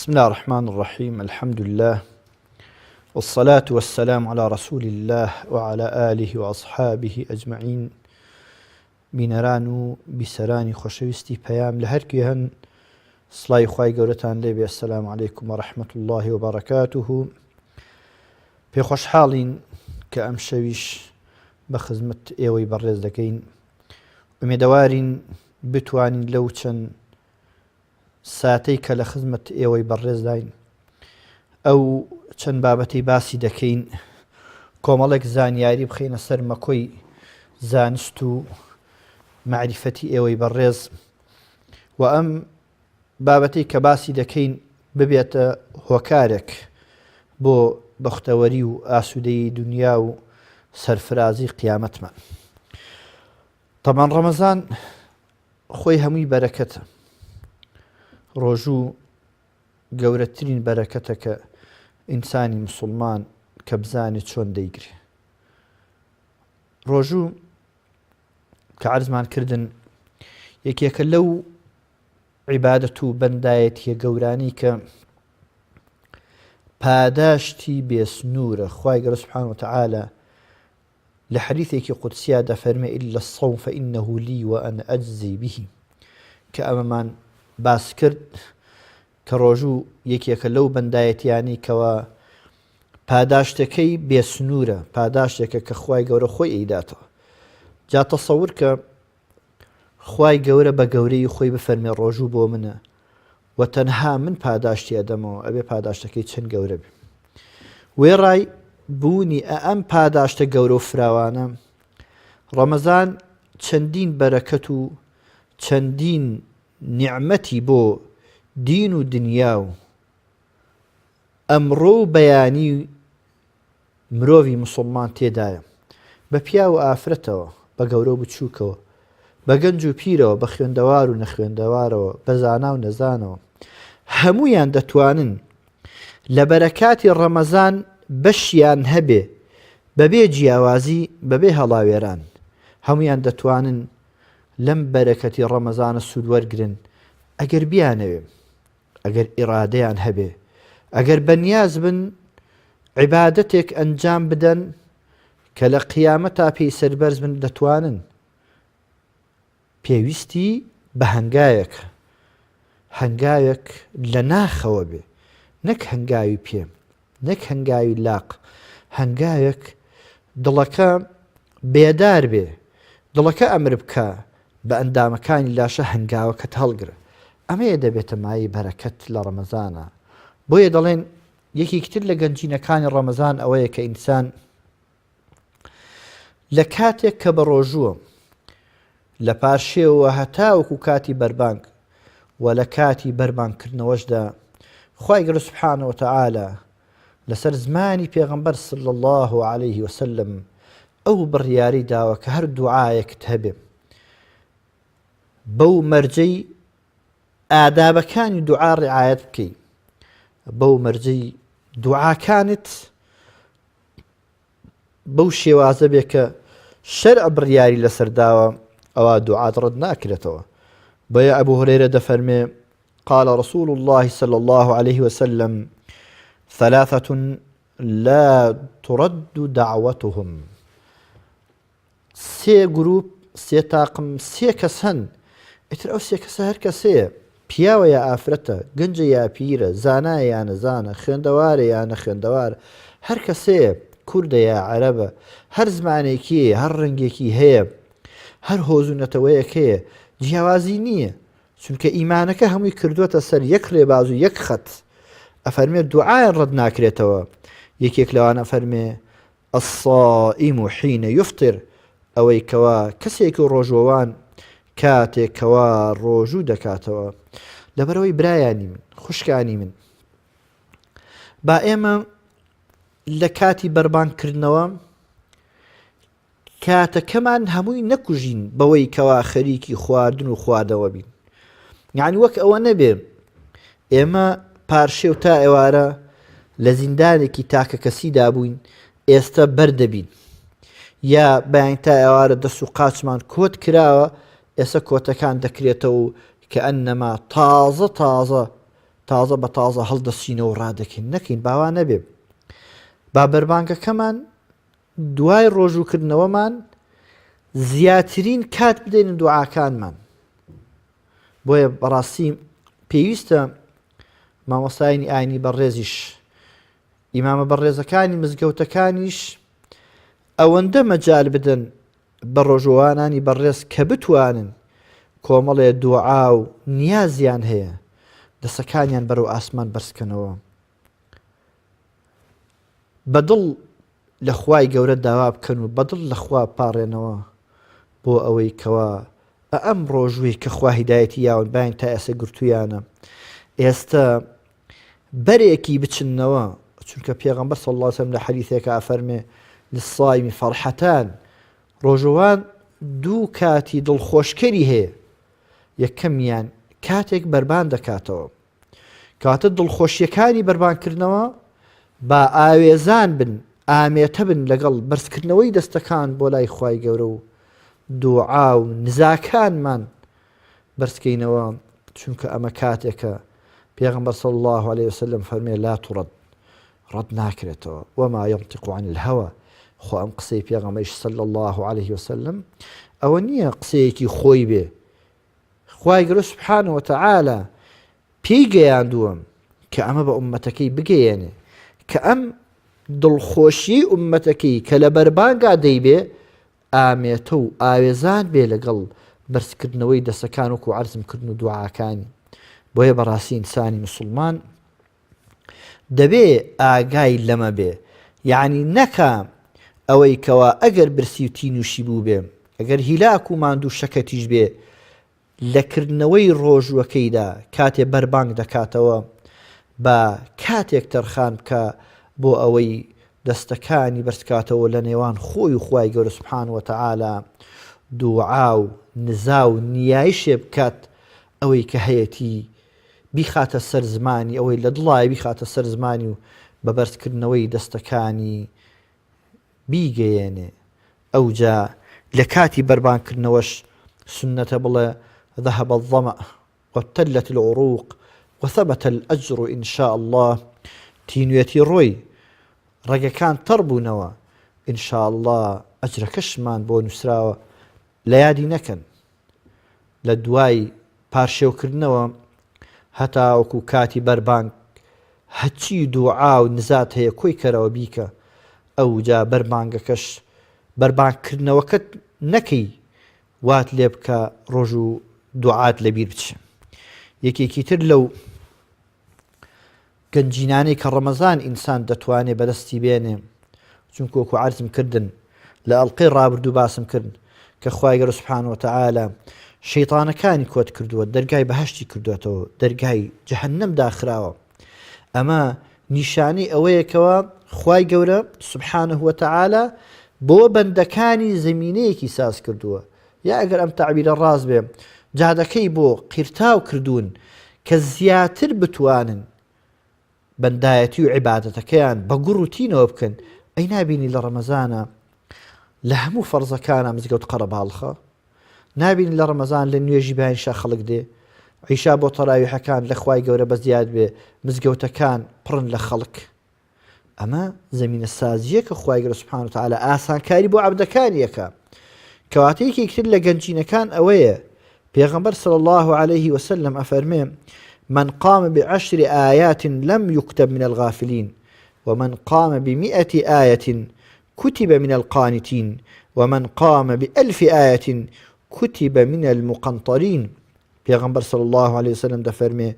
بسم الله الرحمن الرحيم الحمد لله والصلاة والسلام على رسول الله وعلى آله وأصحابه أجمعين بنرانو بسراني خوشويستي بيام لهركيهن صلاي خواي قولتان لي السلام عليكم ورحمة الله وبركاته في خوش حالين كأمشويش بخزمة ايوي برز دكين ومدوارين بتوانين لوچن ساتەی کە لە خزمەت ئێوەی بەڕێز داین ئەو چەند بابەتی باسی دەکەین کۆمەڵێک زانیاری بخەینە سەر مەکۆی زانست و معریفەتی ئێوەی بەڕێز و ئەم بابەتەی کە باسی دەکەین ببێتە هۆکارێک بۆ بەختەوەری و ئاسوودەیی دنیا و سەرفرازی قیامەتمان. تەمان ڕەمەزان خۆی هەمووی بەرەکەتە، ڕۆژوو گەورەترین بەرەکەتە کە ئینسانی موسڵمان کە بزانێت چۆن دەیگرێ. ڕۆژوو کە عەرزمان کردن یەکێکە لەو عیبادەت و بەندایەتیە گەورانەی کە پاداشتی بێسنوورە. خوای گەورە سوبحانەهو وتەعالە لە حەدیثێکی قودسییا دەفەرمێ ئیلا الصەوم فإنه لي وأنا أجزي به، کە ئەمەمان باس کرد کە ڕۆژوو یەکێکە لەو بەندایەتیانی کەوە پاداشتەکەی بێسنوورە، پاداشتێکە کە خوای گەورە خۆی ئەیداتەوە. جا تەسەوور کە خوای گەورە بە گەورەی خۆی بفەرمێ ڕۆژوو بۆ منە و تەنها من پاداشتی ئەدەمەوە، ئەبێ پاداشتەکەی چەند گەورە بێ. وێڕای بوونی ئەم پاداشتە گەورە و فراوانە ڕەمەزان چەندین بەرەکەت و چەندین نیعمەتی بۆ دین و دنیا و ئەمڕۆ و بەیانی مرۆڤی موسڵمان تێدایە، بە پیا و ئافرەتەوە، بە گەورە و بچووکەوە، بە گەنج و پیرەوە، بە خوێندەوار و نەخوێندەوارەوە، بە زانا و نەزانەوە، هەموویان دەتوانن لە بەرەکاتی ڕەمەزان بەشیان هەبێ بەبێ جیاوازی، بەبێ هەڵاوێران. هەموویان دەتوانن لەم بەرەکەتی ڕەمەزانە سوود وەرگرن ئەگەر بیانەوێ، ئەگەر ئیرادەیان هەبێ، ئەگەر بەنیاز بن عیبادەتێک ئەنجام بدەن کە لە قیامەتا پێی سەربەرز بن، دەتوانن. پێویستی بە هەنگاوێک لە ناخەوە بێ، نەک هەنگاوی پێم، نەک هەنگاوی لاق، هەنگاوێک دڵەکە بێدار بێ، دڵەکە ئەمر بکە بە ئەندامەکانی لاشە هەنگاوەکەت هەڵگرە. ئەمەیە دەبێتە مای بەرەکەت لە ڕەمەزانە. بۆیە دەڵێن یەکێکتر لە گەنجینەکانی ڕەمەزان ئەوەیە کە ئینسان لە کاتێک کە بە ڕۆژووە، لە پاشێوە هەتاوەکو کاتی بەربانگ و لە کاتی بەربانگکردنەوەشدا خوای گەورە سوبحانەهو وتەعالە لەسەر زمانی پێغەمبەر صلی الله عليه وسلم ئەو بڕیاری داوە کە هەر دوعایەکت هەبێ بەو مەرجەی ئادابەکانی دوعا ڕعایەت بکەی، بەو مەرجەی دوعاکانت بەو شێوازە بێ کە شەرع بڕیاری لەسەر داوە، ئەوە دوعات ڕەت ناکرێتەوە. بۆیە ئەبوو هورەیرە دەفەرمێ قال رسول الله صلى الله عليه وسلم ثلاثة لا ترد دعوتهم. سێ گروپ، سێ تاقم، سێ کەس هەن. ئیتر ئەو سێ کەسە هەر کەسەیە، پیاوە یا ئافرەتە، گەنجە یا پیرە، زانایە یا نەزانە، خوێندەوارە یا نەخوێندەوارە، هەر کەسەیە، کوردە یا عەرەبە، هەر زمانێکیە، هەر ڕەنگێکی هەیە، هەر هۆزوونەتەوەیەک هەیە، جیاوازی نییە، چونکە ئیمانەکە هەمووی کردووەتە سەر یەک ڕێباز و یەک خەت. ئەفەرمێ دوعایان ڕەت ناکرێتەوە. یەکێک لەوانە فەرمێ الصائم حين يفطر، ئەوەی کەوا کەسێکی ڕۆژەوان کاتێکەوە ڕۆژوو دەکاتەوە. لەبەرەوەی برایانی من، خوشکانی من، با ئێمە لە کاتی بەربانگکردنەوە کاتەکەمان هەمووی نەکوژین بەوەی کەوا خەریکی خواردن و خواردەوە بین. یعنی وەک ئەوە نەبێ ئێمە پارشێ و تا ئێوارە لە زیندانێکی تاکە کەسیدا بووین، ئێستا بەردەبین، یا بەیان تا ئێوارە دەست و قاچمان کۆت کراوە، ئێستا کۆتەکان دەکرێتەوە و کە ئەنەما تازە تازە بە تازە هەڵدەچینەوە ڕادەکەین نەکەین باوا نەبێ با بەربانگەکەمان دوای ڕۆژووکردنەوەمان زیاترین کات بدەین دوعاکانمان بۆیە بەڕاستی پێویستە مامۆستایانی ئاینی بەڕێزیش ئیمامە بەڕێزەکانی مزگەوتەکانیش ئەوەندە مەجال بدەن بە ڕۆژوانانی بەڕێز کە بتوانن کۆمەڵێ دوعا و نیازیان هەیە دەسەکانیان بەرەو ئاسمان بەرزکەنەوە بەدڵ لە خوای گەورە داوا بکەن و بەدڵ لە خوا پاڕێنەوە بۆ ئەوەی کەوا ئەم ڕۆژووی کە خوا هیدایەتی یاون باین تا ئێستا گرتویانە ئێستا بەرێکی بچنەوە چونکە پێغەمبەر صلی الله علیه وسلم لە حەدیثێکە ئەفەرمێ للصائم فرحتان ڕۆژەوان دوو کاتی دڵخۆشکەری هەیە یەکەمیان کاتێک بەربان دەکاتەوە کاتە دڵخۆشیەکانی بەربانکردنەوە با ئاوێزان بن ئامێتە بن لەگەڵ بەرزکردنەوەی دەستەکان بۆ لای خوای گەورە و دوعا و نزاکانمان بەرزکەینەوە چونکە ئەمە کاتێکە پێغەمبەر صلی الله عليه وسلم فەرمێ لا ترد ڕەت ناکرێتەوە وما ينطق عن الهوى خۆ ئەم قسەی پێغەمبەریش صلی الله عليه وسلم ئەوە نییە قسەیەکی خۆی بێ خوای گەورە سبحانه وتعالى پێی گەیاندووە کە ئەمە بە ئوممەتەکەی بگەیەنێ کە ئەم دڵخۆشی ئوممەتەکەی کە لە بەربانگا دەیبێ ئامێتە و ئاوێزان بێ لەگەڵ بەرزکردنەوەی دەسەکان وەکو عەرزمکردن و دوعاکانی بۆیە بەڕاستی ئینسانی موسڵمان دەبێ ئاگای لەمە بێ یعنی نەکە ئەوەی کەوا ئەگەر برسی و تینوشی بوو بێ ئەگەر هیلاک و ماندوو شەکەتیش بێ لەکردنەوەی ڕۆژوەکەیدا کاتێ بەربانگ دەکاتەوە بە کاتێک تەرخان بکە بۆ ئەوەی دەستەکانی بەرزکاتەوە لە نێوان خۆی و خوای گەورە سبحانه وتعالى دوعا و نزا و نیایشێ بکات ئەوەی کە هەیەتی بیخاتە سەر زمانی ئەوەی لە دڵای بیخاتە سەر زمانی و بە بەرزکردنەوەی دەستەکانی بیگەیەنێ ئەوجا لە کاتی بەربانکردنەوەش سنەتە بڵێ ذهب الظمأ وابتلت العروق وثبت الأجر إن شاء الله تینوێتی ڕۆی ڕێگەکان تەڕ بوونەوە إن شاء الله ئەجرەکەشمان بۆ نووسراوە لە یادی نەکەن لە دوای پارشێوکردنەوە هەتا وەکو کاتی بەربانگ هەچی دوعا و نزات هەیە کۆی کەرەوە بیکە ئەوجا بەربانگەکەش بەربانگکردنەوەکەت نەکەی وات لێ بکە ڕۆژ و دوعات لەبیر بچێ یەکێکی تر لەو گەنجینانەی کە ڕەمەزان ئینسان دەتوانێت بەدەستی بێنێ چونکە وەکو عەرزم کردن لە ئەڵقەی ڕابردوو باسم کردن کە خوای گەورە سبحانه وتعالى شەیطانەکانی کۆت کردووە دەرگای بەهەشتی کردوێتەوە دەرگای جەهەنەم داخراوە ئەمە نیشانەی ئەوەیەکەوە خوای گەورە سبحانه وتعالى بۆ بەندەکانی زەمینەیەکی ساز کردووە یا ئەگەر ئەم تعبیرە ڕاست بێ جادەکەی بۆ قیرتاو کردوون کە زیاتر بتوانن بەندایەتی و عیبادەتەکەیان بە گوڕ و تینەوە بکەن ئەی نابینی لە ڕەمەزانە لە هەموو فەرزەکانە مزگەوت قەرە باڵخە نابینی لە ڕەمەزان لە نوێژی بەیانشا خەڵک دێ عیشا بۆ تەراویحەکان لە خوای گەورە بەزیاد بێ مزگەوتەکان پڕن لە خەڵک ئەمە زەمینە سازیە کە خوای گەورە سبحانه وتعالى ئاسانکاری بۆ عەبدەکانی یەکە کەواتەیەکی تر لە گەنجینەکان ئەوەیە پێغەمبەر صلی الله عليه وسلم ئەفەرمێ من قام بعشر آيات لم يكتب من الغافلين ومن قام ب100 آية كتب من القانتين ومن قام ب1000 آية كتب من المقنطرين پێغەمبەر صلی الله عليه وسلم دەفەرمێ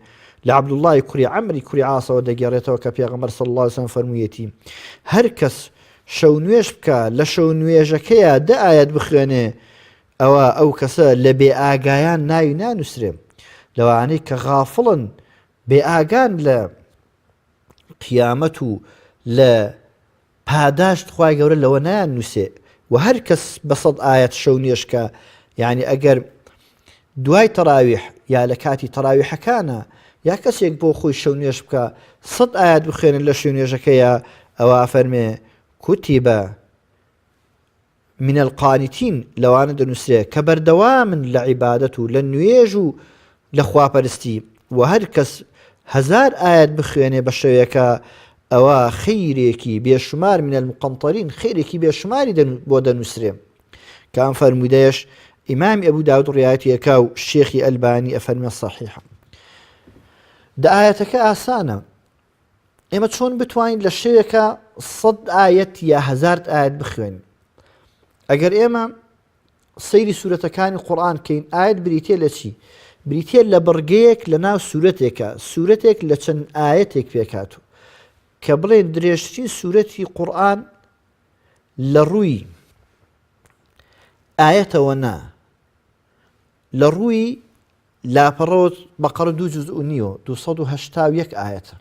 لە عەبدوڵڵای کوڕی عەمری کوڕی عاسەوە دەگێڕێتەوە کە پێغەمبەر صلی الله عليه وسلم فەرموویەتی هەر کەس شەو نوێژ بکە لە شەو نوێژەکەیە 10 ئاەت بخوێنێ ئەو کەسە لە بێ ئاگایان ناوی نانووسرێ لەوانەی کە غافڵن بێ ئاگان لە قیامەت و لە پاداشت خوای گەورە لەوە نایان نووسێ و هەر کەس بە 100 ئاەت شەو نوێژکە یعنی ئەگەر دوای تەراویح یا لە کاتی تەراویحەکانە یا کەسێک بۆ خۆی شەو نوێژ بکە 100 ئاەت بخوێنن لە شەو نوێژەکەیە ئەوە فەرمێ کوتیبە من القانتين لەوانە دەنووسێ کە بەردەوامن لە عیبادەت و لە نوێژ و لە خواپەرستی و هەر کەس هزار ئاەت بخوێنێ بە شێوەیەکە ئەوە خەیرێکی بێشمار من المقنطرین خەیرێکی بێشماری بۆ دەنووسرێ کە ئەم فەرموودەیەش ئیمامی ئەبوو داود ڕیایەتیەکە و شێخی ئەلبانی ئەفەرمێ سەحیحە. دا ئاەتەکە ئاسانە، ئێمە چۆن بتوانین لە شێوێکە 100 ئاەت یا 1000 ئاەت بخوێنین. ئەگەر ئێمە سەیری سوورەتەکانی قورئان کەین ئاەت بریتێ لە چی؟ بریتێ لە بڕگەیەک لە ناو سوورەتێکە، سوورەتێک لە چەند ئاەتێک پێکاتوو کە بڵێن درێژترین سوورەتی قورئان لە ڕووی ئاەتەوە نا، لە ڕووی لاپەڕۆ بەقەرە 2 جوزء و نیوە 281 ئاەتە.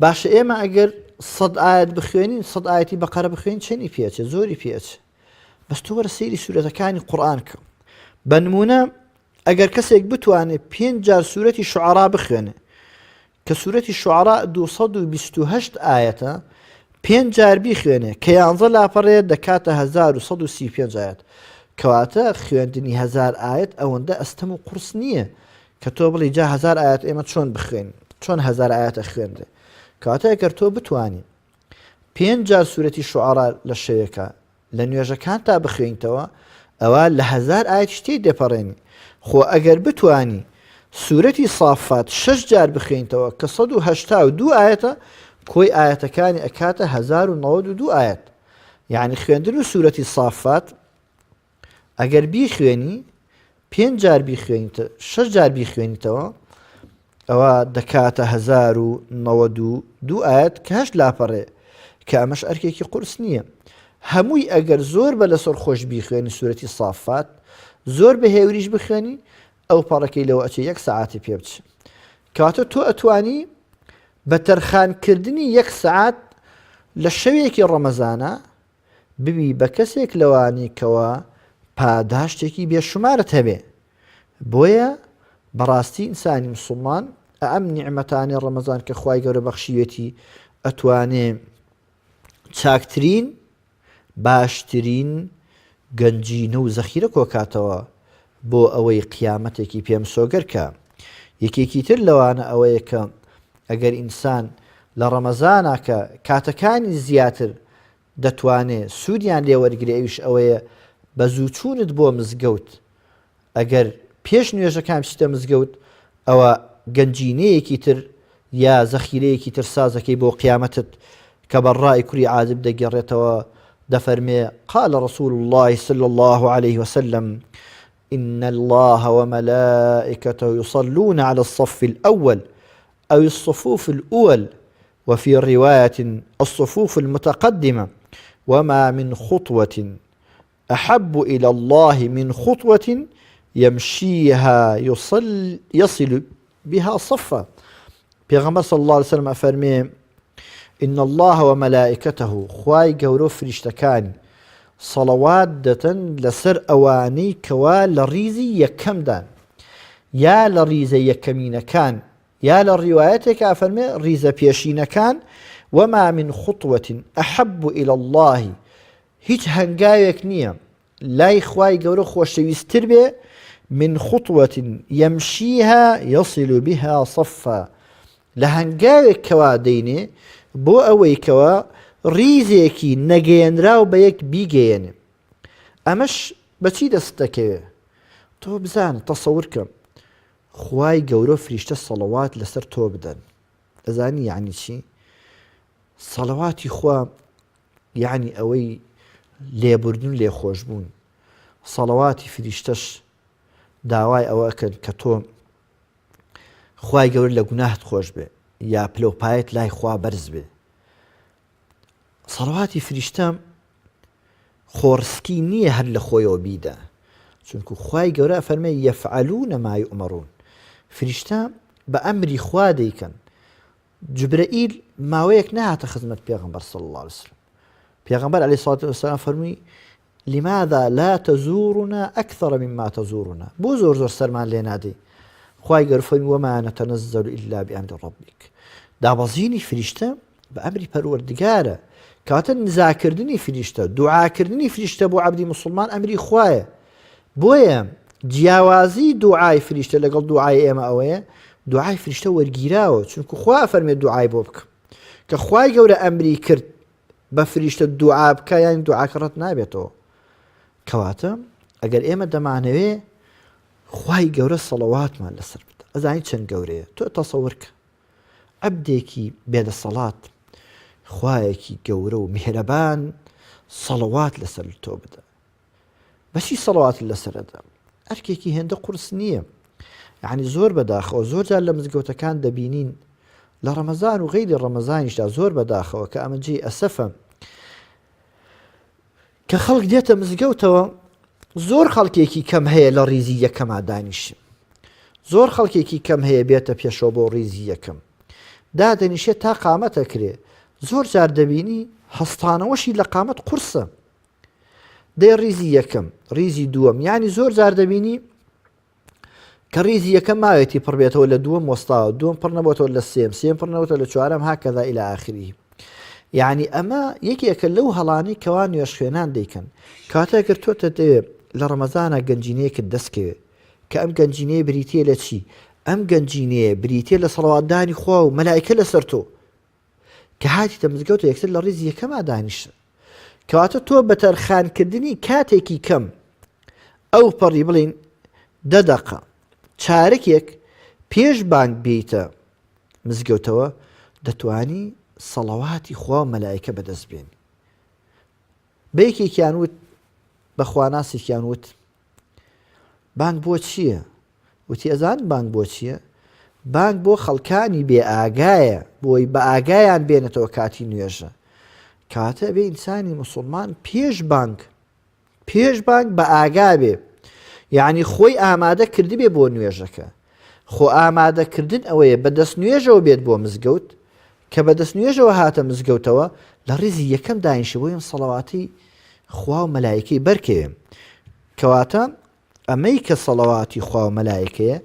باشە ئێمە ئەگەر 100 ئاەت بخوێنین 100 ئاەتی بەقەرە بخوێنین چەندی پێچێ؟ زۆری پێچێ. بەس تۆ وەرە سەیری سوورەتەکانی قورئان کە بە نمونە ئەگەر کەسێک بتوانێت 5 جار سوورەتی شوعەرا بخوێنێ کە سوورەتی شوعەرا 228 ئاەتە 5 جار بیخوێنێ کە 11 لاپەڕێ دەکاتە 1135 ئاەت، کەواتە خوێندنی 1000 ئاەت ئەوەندە ئەستەم و قورس نییە کە تۆ بڵی جا 1000 ئاەت ئێمە چۆن بخوێن، چۆن 1000 ئاەتە خوێندێ. کەواتە ئەگەر تۆ بتوانی 5 جار سوورەتی شوعەرا لە شەوێکە لە نوێژەکان تا بخوێنیتەوە ئەوە لە 1000 ئاەت شتێک دەپەڕێنی. خۆ ئەگەر بتوانی سوورەتی سافات 6 جار بخوێنیتەوە کە 182 ئاەتە کۆی ئاەتەکانی ئەکاتە 1092 ئاەت. یعنی خوێندن و سوورەتی سافات ئەگەر بیخوێنی 5 جار بیخوێنیتە 6 جار بیخوێنیتەوە ئەوە دەکاتە 1092 ئاەت کە 8 لاپەڕێ کە ئەمەش ئەرکێکی قورس نییە. هەمووی ئەگەر زۆر بە لەسەر خۆش بیخوێنی سوورەتی سافات زۆر بە هێوریش بخوێنی ئەو پەڕەکەی لەوە ئەچێ 1 سەعاتی پێ بچێت. کەواتە تۆ ئەتوانی بە تەرخانکردنی 1 سەعات لە شەوێکی ڕەمەزانە ببی بە کەسێک لەوانی کەوە پاداشتێکی بێشمارت هەبێ. بۆیە بەڕاستی ئینسانی موسڵمان ئەم نیعمەتانی ڕەمەزان کە خوای گەورە بەخشیوێتی ئەتوانێ چاکترین باشترین گەنجینە و زەخیرە کۆکاتەوە بۆ ئەوەی قیامەتێکی پێم سۆگەرکە. یەکێکی تر لەوانە ئەوەیە کە ئەگەر ئینسان لە ڕەمەزانە کە کاتەکانی زیاتر دەتوانێت سوودیان لێوەرگری ئەویش ئەوەیە بە زووچوونت بۆ مزگەوت ئەگەر پێش نوێژەکان بچیتە مزگەوت ئەوە گەنجینەیەکی تر یا زەخیرەیەکی تر سازەکەی بۆ قیامەتت کە بەڕای کوڕی عازب دەگەڕێتەوە دەفەرمێ قال رسول الله صلى الله عليه وسلم إن الله وملائكته يصلون على الصف الأول أو الصفوف الأول وفي رواية الصفوف المتقدمة وما من خطوة أحب إلى الله من خطوة يمشيها يصل بها صفا. پیغمبر صلى الله عليه وسلم أفرمي إن الله وملائكته خواي گەورە فریشتەکانی صلوات دەتەن لەسەر ئەوانەی کەوا لە ڕیزی یەکەمدان یا لە ریزە یەکەمینەکان یا لە ڕیوایەتێک ئەفەرمێ ریزە پێشینەکان وما من خطوة أحب إلى الله هیچ هەنگاوێک نییە لای خوای گەورە خۆشەویستتر بێ من خطوة يمشيها يصل بها صفا لە هەنگاوێک کەوا دەینێ بۆ ئەوەی کەوە ڕیزێکی نەگەیەنراو بە یەک بیگەیەنێ. ئەمەش بەچی دەست دەکەوێ؟ تۆ بزانە تەسەورکە خوای گەورە فریشتە سەڵەوات لەسەر تۆ بدەن. ئەزانی یعنی چی؟ سەڵەواتی خوا یعنی ئەوەی لێبوردن و لێخۆشبوون. سەڵەواتی فریشتەش داوای ئەوەکەن کە تۆ خوای گەورە لە گوناهت خۆش بێ یا پلۆپایت لای خوا بەرز بێ. سەڵەواتی فریشتە خۆرسکی نییە هەر لە خۆیەوە بیدا، چونکو خوای گەورە فەرمێ یەفعەلوونە ما یوئمەڕون. فریشتە بە ئەمری خوا دەیکەن. جوبرەئیل ماوەیەک نهاتە خزمەت پێغەمبەر صلی الله عليه وسلم. پێغەمبەر عەلەیهی سەڵاتو وەسەلام فەرمووی لماذا لا تزورنا أكثر مما تزورنا؟ بۆ زۆر زۆر سەرمان لێ نادەی؟ خوای گەورە فەرمووی وما نتنزل إلا بأمر ربك. دابەزینی فریشتە بە ئەمری پەروەردگارە. کاتە نزاکردنی فریشتە دوعاکردنی فریشتە بۆ عەبدی موسڵمان ئەمری خوایە. بۆیە جیاوازی دوعای فریشتە لەگەڵ دوعای ئێمە ئەوەیە دوعای فریشتە وەرگیراوە چونکو خوا فەرمێ دوعای بۆ بکە کە خوای گەورە ئەمری کرد بە فریشتە دوعا بکە یان دوعاکە ڕەت نابێتەوە کەواتە ئەگەر ئێمە دەمانەوێ خوای گەورە سەڵەواتمان لەسەر بدە ئەزانی چەند گەورەیە تۆ تەسەوور کە عەبدێکی بێدەسەڵات خوایەکی گەورە و میهرەبان سەڵەوات لەسەر تۆ بدە بەچی سەڵەوات لەسەرەدا ئەرکێکی هێندە قورس نییە یعنی زۆر بەداخەوە زۆر جار لە مزگەوتەکان دەبینین لە ڕەمەزان و غەیری ڕەمەزانیشدا زۆر بەداخەوە کە ئەمە جێی ئەسەفە کە خەڵک دێتە مزگەوتەوە زۆر خەڵکێکی کەم هەیە لە ڕیزی یەکەما دانیشە زۆر خەڵکێکی کەم هەیە بێتە پێشەوە بۆ ڕیزی یەکەم دادەنیشێت تا قامەتە کرێ زۆر جار دەبینی هەستانەوەشی لە قامەت قورسە دەی ڕیزی یەکەم ڕیزی دووەم یعنی زۆر جار دەبینی کە ڕیزی یەکەم ماوێتی پڕ بێتەوە لە دووەم وەستاوە دووەم پڕ نەبووەوە لە سێم پڕ نەبووەوە لە چوارەم هاکەدا ئیلە ئاخری یعنی ئەمە یەکێکە لەو هەڵانی کەوا نوێژ خوێنان دەیکەن کاتە گرتوۆتە دەوێت لە ڕەمەزانە گەنجینەیەکت دەستکەوێت کە ئەم گەنجینەیە بریتە لە چی ئەم گەنجینەیە بریتە لە سەڵەواتدانی خوا و مەلایکە لەسەر تۆ کە هاتیتە مزگەوت و یەکسەر لە ڕیزی یەکەما دانیشتە کەواتە تۆ بە تەرخانکردنی کاتێکی کەم ئەو پەڕی بڵین 10 دقە چارەکێک پێش بانگ بێیتە مزگەوتەوە دەتوانی سەڵەواتی خوا و مەلایکە بەدەست بێنی بەیەکێکیان وت بە خواناسێکیان وت بانگ بۆ چییە؟ وتی ئەزان بانگ بۆ چییە؟ بانگ بۆ خەڵکانی بێ ئاگایە بۆی بە ئاگایان بێنێتەوە کاتی نوێژە کاتە بێ ئینسانی موسڵمان پێش بانگ بە ئاگا بێ یعنی خۆی ئامادە کردی بێ بۆ نوێژەکە خۆ ئامادەکردن ئەوەیە بەدەست نوێژەوە بێت بۆ مزگەوت کە بەدەست نوێژەوە هاتە مزگەوتەوە لە ڕیزی یەکەم داینشە بۆ ئەم سەڵەواتی خوا و مەلایکەی بەرکەوێ کەواتە ئەمەی کە سەڵەواتی خوا و مەلایکەیە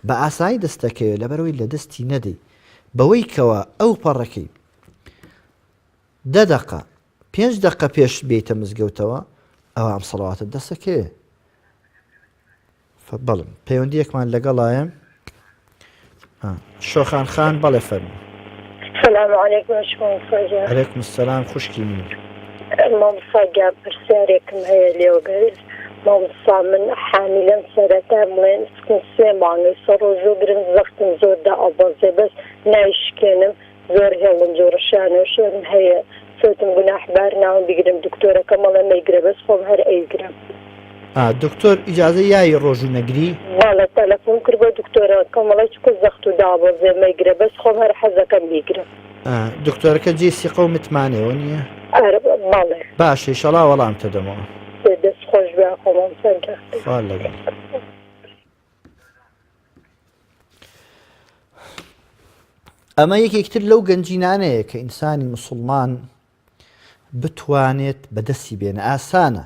بە ئاسایی دەستەکەوێت لەبەرەوەی لە دەستی نەدەی بەوەی کەوە ئەو پەڕەکەی 10 دقە 5 دقە پێش بێتە مزگەوتەوە ئەوە ئەم سەڵەواتە دەستەکەوێ بەڵم پەیوەندیەکمان لەگەڵایە شۆخان خان بەڵێ فەرموو السلام عليكم شكون فاجا عليكم السلام خوشکی من مامسا جاب برساركم هي اليوغل مامسا من حاملا سرطة ملين سكن سيمانو سرو زوجرم زختم زود دا أبازي بس نايش كنم زور هلن زور شانو شون هي صوتم جناح بارنا بيقدم دكتورة كمالا ما يقرب بس خب هر أيقرب دکتۆر ئیجازە یای ڕۆژوو نەگری بالا تەلەفۆن کرد بە دکتۆرە کەمەڵی چکە زەخت و دابەزێ مەیگرە بەس خۆم هەر حەزەکەم بیگرە دکتۆرەکە جێسی قەو متمانەوە نییە باڵێ باشە ئیشەڵا وەڵام تەدەمەوە دەست خۆش بێ خۆمم فال لەگەڵ ئەمە یەکێکتر لەو گەنجینانەیە کە ئینسانی موسڵمان بتوانێت بەدەستی بێنە ئاسانە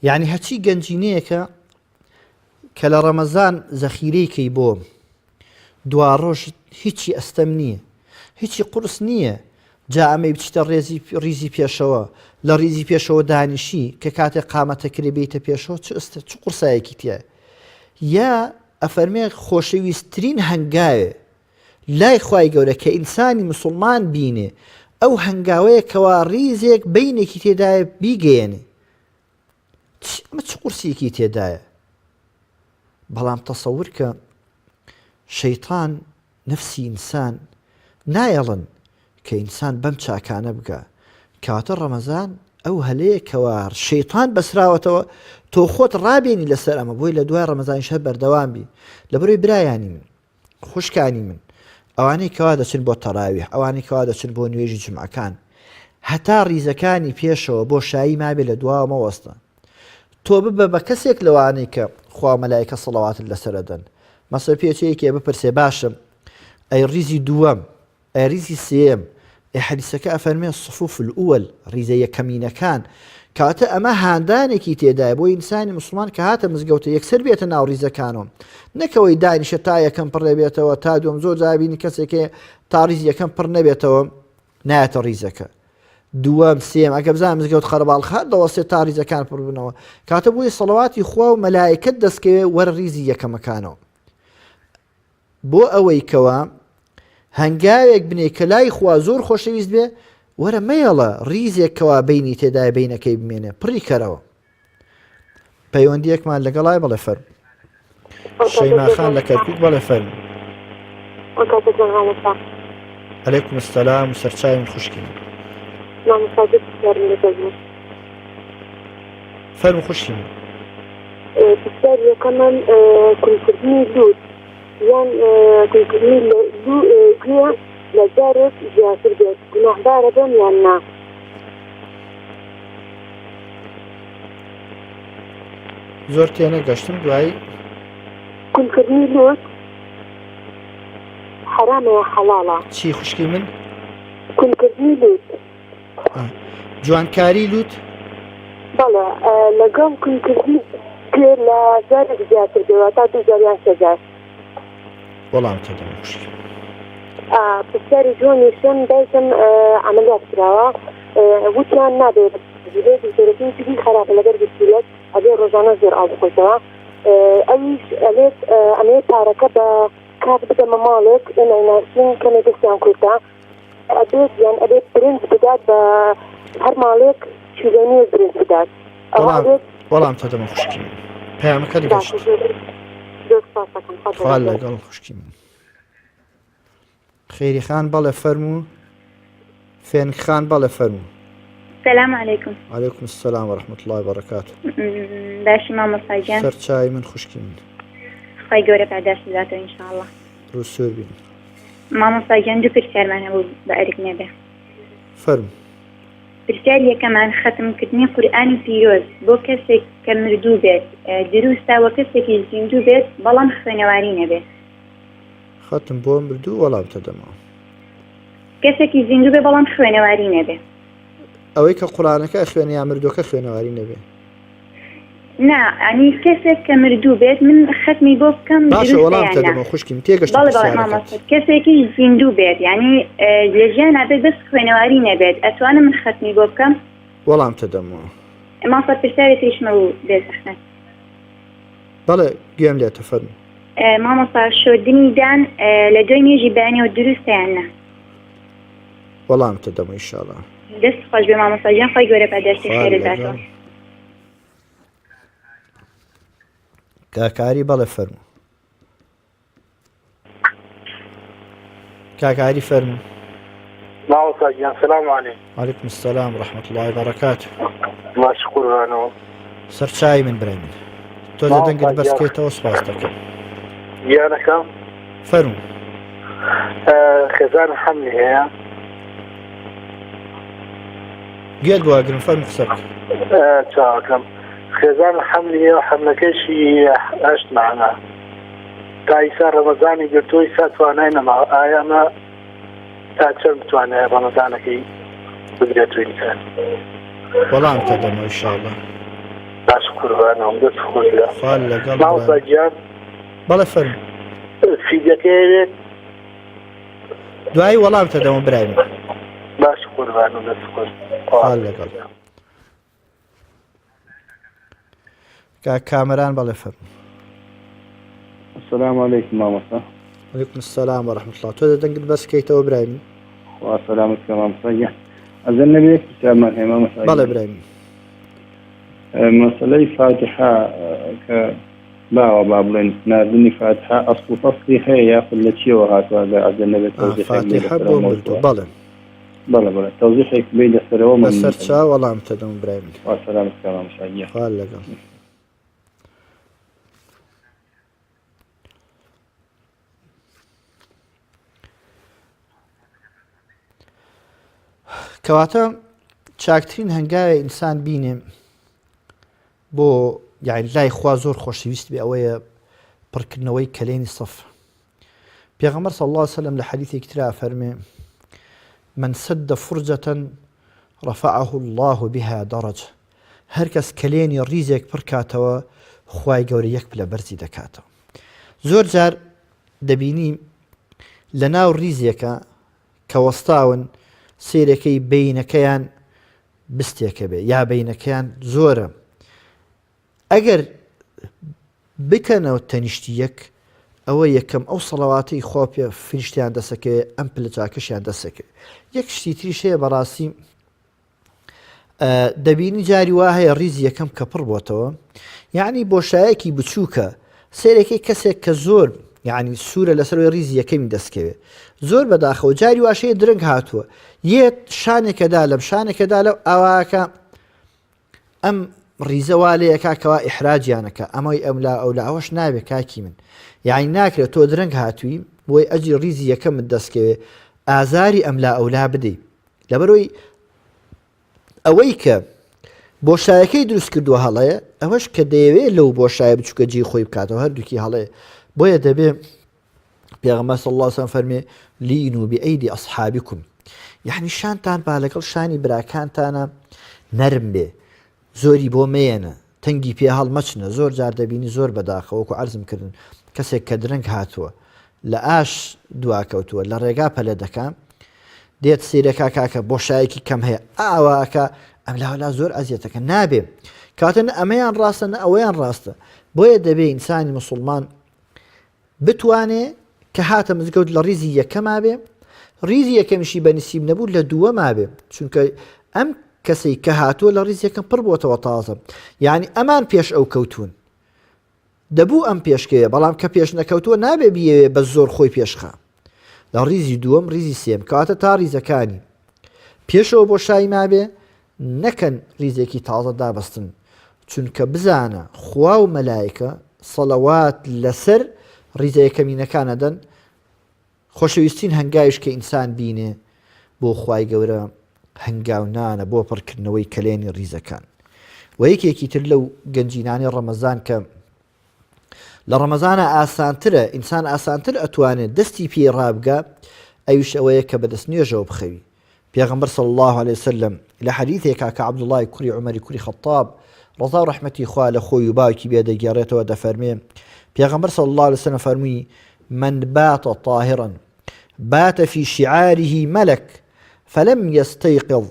یعنی هەچی گەنجینەیەکە کە لە ڕەمەزان زەخیرەیکەی بۆ دوا ڕۆژ هیچی ئەستەم نییە هیچی قورس نییە جا ئەمەی بچیتە ڕیزی پێشەوە لە ڕیزی پێشەوە دانیشی کە کاتێک قامەتەکرێ بێتە پێشەوە چ قورسایەکی تایە یا ئەفەرمێ خۆشەویستترین هەنگاوێ لای خوای گەورە کە ئینسانی موسڵمان بینێ ئەو هەنگاوەیە کەوا ڕیزێک بەینێکی تێدایە بیگەێنێ ئەمە چ قورسێکی تێدایە بەڵام تەسەور کە شەیطان نەفسی ئینسان نایەڵن کە ئینسان بەم چاکانە بگە کاتە ڕەمەزان ئەو هەلەیە کەوا شەیطان بەسراوەتەوە تۆ خۆت ڕابێنی لەسەر ئەمە بۆی لە دوای ڕەمەزانیش هەر بەردەوام بی لەبەرەوەی برایانی من خوشکانی من ئەوانەی کەوا دەچن بۆ تەراویح ئەوانەی کەوا دەچن بۆ نوێژی جومعەکان هەتا ڕیزەکانی پێشەوە بۆ شایی مابێ لە دواوە مەوەستە تۆ ببە بە کەسێک لەوانەی کە خوا مەلایکە سەڵەواتت لەسەرەدەن مەسەڵ پێچەیەکێ بپرسێ باشم ئەی ڕیزی دووەم ئەی ڕیزی سێم ئەی حەدیسەکە ئەفەرمێ الصفوف الأول ڕیزە یەکەمینەکان کاتە ئەمە هاندانێکی تێدایە بۆ ئینسانی موسڵمان کە هاتە مزگەوتە یەکسەر بێتە ناو ڕیزەکانەوە نەکەوەی دانیشە تا یەکەم پڕ نەبێتەوە تا دووەم زۆر جابینی کەسێکێ تا ڕیز یەکەم پڕ نەبێتەوە نایەتە ڕیزەکە دووەم سێم ئەگە بزانم مزگەوت خەرەباڵخات دەوەستێت تا ڕیزەکان پڕ بنەوە کاتە بۆی سەڵەواتی خوا و مەلایکەت دەستکەوێ وەرە ڕیزی یەکەمەکانەوە بۆ ئەوەی کەوە هەنگاوێک بنێ کە لای خوا زۆر خۆشەویست بێ وەرە مەیەڵە ڕیزێک کەوا بینی تێدای بینەکەی بمێنێ پڕی کەرەوە پەیوەندیەکمان لەگەڵای بەڵێ فەرموو شەیماخان لە کەرکووک بەڵێ فەرموو عەلەیکوم السەلام و سەرچاوی من خوشکی من فەرموو خوشکی من بسیار یەکەمان کونکردنی لوت یان کونکردنی گوێ لە جارێک زیاتر بێت گوناحدارە بێن یان نا زۆر تێنەگەشتم دوایی کونکردنی لوت حرامە یا حەڵاڵە چی خوشکی من کونکردنی لوت جوانکاری لوت بەڵێ لەگەڵ کونکردنی گوێ لە جارێک زیاتر بێت تا 2000 یان 3000 وەڵام تێدەم خوشکی پرسیاری جوانیشم دایکم عملیات کراوە وتیان نابێت زۆرەکەی پێی خراپە لەگەر بسیرێت ئەبێ ڕۆژانە زۆر ئاو بخۆیتەوە ئەویش ئەلێت ئەمێ پارەکە بە کات بدەمە ماڵێک ئەنایناسین کەمێ دەستیان کورتە ئەبێت یان ئەبێت برنج بدات بە هەر ماڵێک چیلۆنی برنج بدات وەڵام تێدەمە خوشکی من پەیامەکەی گەشت خوا لەگەڵ خوشکی من خێری خان بەڵێ فەرموو فێنک خان بەڵێ فەرموو السلام عليكم. وعليكم السلام ورحمة الله وبركاته. باشي ماما صايجان. سرچاوی من خوشکی من. خواهی گەورە پاداش بداتەوە إن شاء الله. ڕووسۆر بین. ماما صايجان دوو پرسیارمان هەبوو بە ئەرک نێبێ. فەرموو. پرسیار یەکەمان ختمکردنی قورئانی پیرۆز بۆ کەسێک کە مردوو بێت دروستە وە کەسێکی زیندوو بێت بەڵام خوێنەواری نەبێت. ختم بۆ مردوو وەڵام تێدەمەوە. کەسێکی زیندوو بێ بەڵام خوێنەواری نەبێت. ئەوەی کە قورئانەکە خوێنە یا مردووەکە خوێنەواری نەبێ نا ئەنی کەسێک کە مردوو بێت من ختمی بۆ بکەم باشە وەڵام تێدەمەوە خوشکیم تێگەشت کەسێکی زیندوو بێت یعنی لە ژیان نابێت بەس خوێنەواری نەبێت ئەتوانم من ختمی بۆ بکەم وەڵام تێدەمەوە مافە پرسیارێکیشمە و بێزەحمەت بەڵێ گوێم لێتە فەرموو مامۆستا شۆردنی دان لە دوای نوێژی بەیانیەوە دروستە یان نا وەڵام تێدەمەوە ئینشاءڵڵا دەست خۆش بێ مامۆستاجان خۆی گەورە پاداشتی خێرت داتەوە کاکاری بەڵێ فەرموو کاکاری فەرموو مامۆستاجان سلام عەلەیکم. وعەلەیکم السلام ورحمة الله وبركاته. باش قوربانەوە سەرچاوی من برای من تۆ لە دەنگت بەسکەیتەوە سوپاس دەکەم گیانەکەم فەرموو خێزان حەملی هەیە گوێت بۆ ئەگرم فەرموو قسە بکە چاوەکەم خێزان حەملی هەیە و حەملەکەشی 8 مانگە تا ئیسا ڕەمەزانی گرتووە ئیسا توانای نەما ئایا ئەمە تا چەند بتوانێت ڕەمەزانەکەی بگرێتوین کار وەڵام تێدەمەوە ئینشاءڵڵا باش قوربانەوەم دەست خۆش لە خوا لەگەڵ مامۆستاجان بەڵێ فەرموو فیدەکەوێت دوایی وەڵام تێدەمەوە برای من باش قوربانەوە دەست خۆش خوا لەگەڵ کامەران بەڵێ فەرموو السلام عليكم مامۆستا. وعەلەیکم السلام ورحمة الله تۆ لە دەنگت بەسکەیتەوە برای من خوا سەلامەت کە مامۆستاجان ئەزەن نەبێت کتابمان هەیە مامۆستا بەڵێ برای من مەسەلەی فاتحە کە باوە با بڵێن ناردنی فاتحە ئەسڵ و فەسڵی هەیە یاخود لە چیەوە هاتووە لە ئەزەن نەبێت فاتحە بۆ مردوو بەڵێ بەڵێ تەوزیحێک بێ لەسەرەوە من لەسەر چا وەڵام تێدەمەوە برای من خوا سەلامەت کە مامۆستاجان خوا لەگەڵ کەواتە چاکترین هەنگاوی ئینسان بینێ بۆ یعنی لای خوا زۆر خۆشەویست بێ ئەوەیە پڕکردنەوەی کەلێنی سەف پێغەمبەر صلی الله عليه وسلم لە حەدیثێکی ترا فەرمێ من سد فرجة رفعه الله بها درجة هەر کەس کەلێنی ڕیزێک پڕ کاتەوە خوای گەورە یەک پلە بەرزی دەکاتەوە زۆر جار دەبینی لە ناو ڕیزێکە کە وەستاون سیرەکەی بینەکەیان بستێکە بێ یا بینەکەیان زۆرە ئەگەر بکەنەوە تەنیشتی یەک ئەوە یەکەم ئەو سەڵەواتەی خوا پێ فریشتیان دەسەکەوێ ئەم پلە چاکەشیان دەسەکەوێت. یەک شتی تریش هەیە بەڕاستی دەبینی جاری وا هەیە ڕیزی یەکەم کە پڕ بۆتەوە، یعنی بۆشایەکی بچووکە سێرەکەی کەسێک کە زۆر یعنی سوورە لەسەر ڕیزی یەکەمی دەستکەوێت زۆر بەداخەوە جاری واشەیە درنگ هاتووە یەت شانێکەدا لەم شانێکەدا لەو ئاواکە ئەم ڕیزەوا لەیەکاکەوە ئیحراجیانەکە ئەمەی ئەملا ئەو لە ئەوەش نابێت کاکی من، یعنی ناکرێت تۆ درنگ هاتووی بۆی ئەجی ڕیزی یەکەمت دەستکەوێت ئازاری ئەملا ئەولا بدەیت لەبەرەوەی ئەوەی کە بۆشایەکەی دروست کردووە هەڵەیە ئەوەش کە دەیەوێت لەو بۆشایە بچووکە جێی خۆی بکاتەوە هەردووکی هەڵەیە بۆیە دەبێت پێغەمبەر صلی الله علیه وسلم فەرمێ لینوا بئیدی ئەصحابکم، یعنی شانتان با لەگەڵ شانی براکانتانە نەرم بێ زۆری بۆ مێنە تەنگی پێ هەڵمەچنە. زۆر جار دەبینی زۆر بەداخەوە وەکو عەرزم کردن کەسێک کە درنگ هاتووە لە ئاش دواکەوتووە لە ڕێگا پەلە دەکەم دێت سیرەکە کاکە بۆشایەکی کەم هەیە ئاواکە ئەم لاوەلا زۆر ئەزیەتەکە نابێ کاتە نە ئەمەیان ڕاستە نە ئەوەیان ڕاستە. بۆیە دەبێ ئینسانی موسڵمان بتوانێ کە هاتە مزگەوت لە ڕیزی یەکەما بێ ڕیزی یەکەمیشی بەنسیب نەبوو لە دووەما بێ چونکە ئەم کەسەی کە هاتووە لە ڕیز یەکەم پڕ بۆتەوە تازە، یعنی ئەمان پێش ئەو کەوتون دەبوو ئەم پێشکەیە بەڵام کە پێش نەکەوتووە نابێ بیەوێ بە زۆر خۆی پێشخە لە ڕیزی دووەم ڕیزی سێم کەواتە تا ڕیزەکانی پێشەوە بۆ شای مابێ نەکەن ڕیزێکی تازە دابەستن چونکە بزانە خوا و مەلایکە سەڵەوات لەسەر ڕیزە یەکەمینەکانە دەن خۆشەویستین هەنگاویش کە ئینسان بینێ بۆ خوای گەورە هەنگاونانە بۆ پڕکردنەوەی کلێنی ڕیزەکان. و یەکێکی تر لەو گەنجینانی ڕەمەزان کە لە ڕەمەزانە ئاسانترە ئینسان ئاسانتر ئەتوانێت دەستی پێی ڕابگا ئەویش ئەوەیە کە بەدەست نوێژەوە بخەوی. پێغەمبەر صلی الله عليه وسلم لە حەدیثێکا کە عەبدوڵڵای کوڕی عومەری کوڕی خەتاب ڕەضا و ڕەحمەتی خوا لە خۆی و باوکی بێ دەگێڕێتەوە دەفەرمێ پێغەمبەر صلی الله عليه وسلم فەرمووی من بات طاهرا بات في شعاره ملك فلم يستيقظ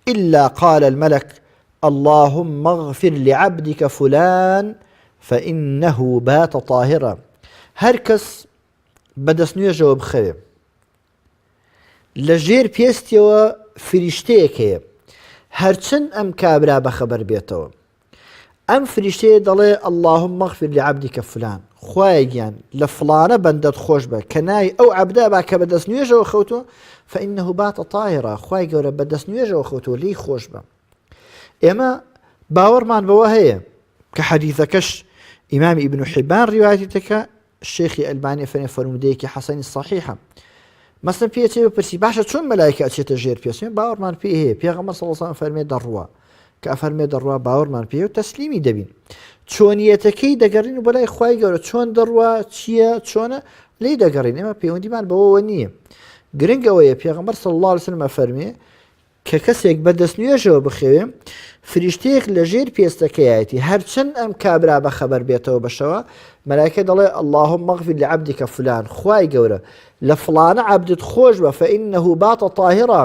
إلا قال الملك اللهم اغفر لعبدك فلان فإنه بات طاهرا. هەر کەس بەدەست نوێژەوە بخەوێ لە ژێر پێستیەوە فریشتەیەک هەیە هەرچەند ئەم کابرا بەخەبەر بێتەوە ئەم فریشتەیە دەڵێ اللهم اغفر لعبدك فلان خوایە گیان لە فڵانە بەندەت خۆش بە کە ناوی ئەو عەبدا با کە بەدەست نوێژەوە خەوتووە فإنه بات طاهرا خوای گەورە بەدەست نوێژەوە خەوتووە لی خۆش بە. ئێمە باوەڕمان بەوە هەیە کە حەدیثەکەش ئیمامی ئیبن حیبان ڕیواەتی دەکا شێخی ئەلبانی فەرمودەیەکی حەسەنی صحیحە مەسەڵەن پێچێ بپرسی باشە چۆن مەلایکە ئەچێتە ژێر پێست باوەڕمان پێ هەیە پێغەمبەر صلی الله علیه وسلم فەرمێ دەڕوە کە ئەفەرمێ دەڕوا باوەڕمان پێ و تەسلیمی دەبین چۆنیەتەکەی دەگەڕین و بەلای خوای گەورە چۆن دەڕوا چییە چۆنە لی دەگەڕین ئێمە پەیوەندیمان بەوەوە نییە. گرنگ ئەوەیە پێغەمبەر صلی الله علیه وسلم فەرمێ کە کەسێک بەدەست نوێژەوە بخەوێ فریشتەیەک لە ژێر پێستەکەیەتی هەرچەند ئەم کابرا بەخەبەر بێتەوە بەشەوە مەلایکە دەڵێ اللهم اغفر لعبدك فلان خوای گەورە لە فڵانە عەبدت خۆش بە فإنه بات طاهرا